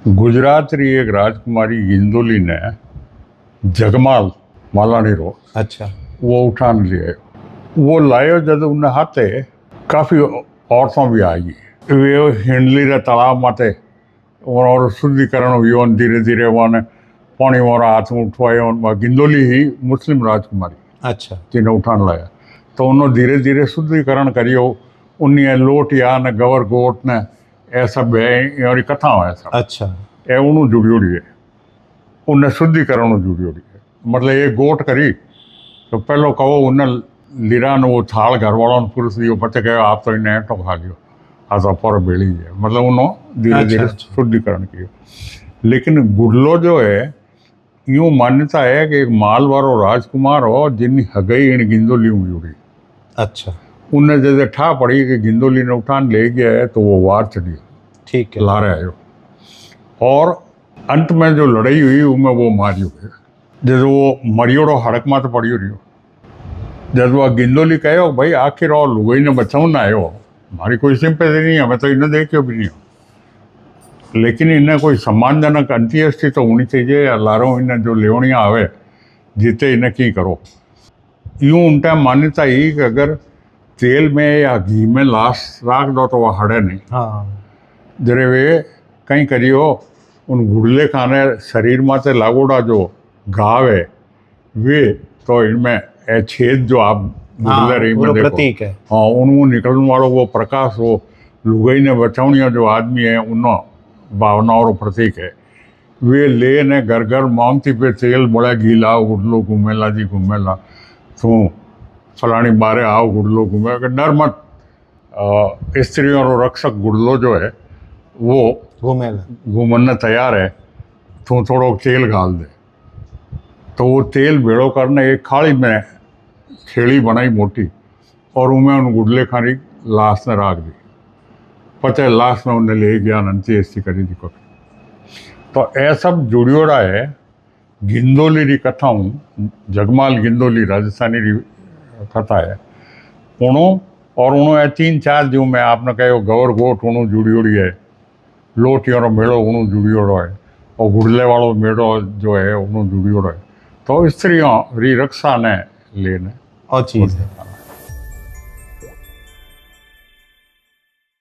ગુજરાતની એક રાજकुमारी गिंदोली ने जगमाल मालानी रो अच्छा वो उठान लिए वो लायो जब उन्हें हाथे काफ़ी औरतों भी आई वे हिंडली रे तालाब माते और शुद्धिकरण हुई धीरे धीरे वन पानी वाला हाथ में उठवाया गिंदोली ही मुस्लिम राजकुमारी अच्छा जिन्हें उठान लाया तो उन्होंने धीरे धीरे शुद्धिकरण करियो उन्हें लोट या ने गवर गोट ने ऐसा बे कथा है सब अच्छा एवं जुड़ियोड़ी है उन्हें शुद्धिकरण जुड़ियोड़ी है मतलब ये गोट करी तो पहलो कहो उन्हें लीरा ने वो थाल घर वालों ने पुरुष दियो पचे कहो आप तो इन्हें तो खा लियो आ तो पर बेड़ी है मतलब उन्होंने धीरे धीरे अच्छा। शुद्धिकरण किया लेकिन गुडलो जो है यूँ मान्यता है कि एक मालवारो राजकुमार हो जिनकी हगई इन गिंदोली में जुड़ी अच्छा उन्हें जैसे ठा पड़ी कि गिंदोली ने उठान ले गया है तो वो वार चढ़ी ठीक है ला रहे आयो और अंत में जो लड़ाई हुई उनमें वो मारियो गया जैसे वो मरियोड़ो हड़क में तो पड़ियो रहियो जब वो गिंदोली कहो भाई आखिर और लुगई ने बचाऊ ना आयो हमारी कोई सिंपैथी नहीं हमें तो इन्हें देखियो भी नहीं हो लेकिन इन्हें कोई सम्मानजनक अंत्येष्टि तो होनी चाहिए लारो इन्हें जो लेवणियाँ आवे जीते इन्हें की करो यूँ उनका मान्यता ही कि अगर तेल में या घी में लाश राख दो तो वह हड़े नहीं हाँ जरे वे कहीं करियो उन गुड़ले खाने शरीर में से लागोड़ा जो घाव है वे तो इनमें ए छेद जो आप गुड़ले रही में देखो प्रतीक है हाँ उनमें निकलने वालों वो प्रकाश वो लुगाई ने बचावनिया जो आदमी है उन भावनाओं प्रतीक है वे ले ने घर घर मांगती पे तेल बड़ा गीला गुड़लो घूमेला जी घूमेला तू फलानी बारे आओ गुड़लो घूमे डर मत स्त्रियों और रक्षक गुड़लो जो है वो घूमेला घूमने तैयार है तू थोड़ो तेल गाल दे तो वो तेल भेड़ो करने एक खाड़ी में खेड़ी बनाई मोटी और उनमें उन गुडले खानी लाश ने राख दी पचे लाश में उन्हें ले गया अंत्येष्टि करी दी को तो ऐ सब जुड़ियोड़ा है गिंदोली री कथाऊं जगमाल गिंदोली राजस्थानी री कथा है उणो और उणो है 3-4 जो मैं आपने कहो गवर गोट उणो जुड़ियोड़ी है लोटियों मेड़ो उणो जुड़ियोड़ो है और गुड़ले वालों मेड़ो जो है उणो जुड़ियोड़ो है तो स्त्रियों री रक्षा ने लेने और चीज़ है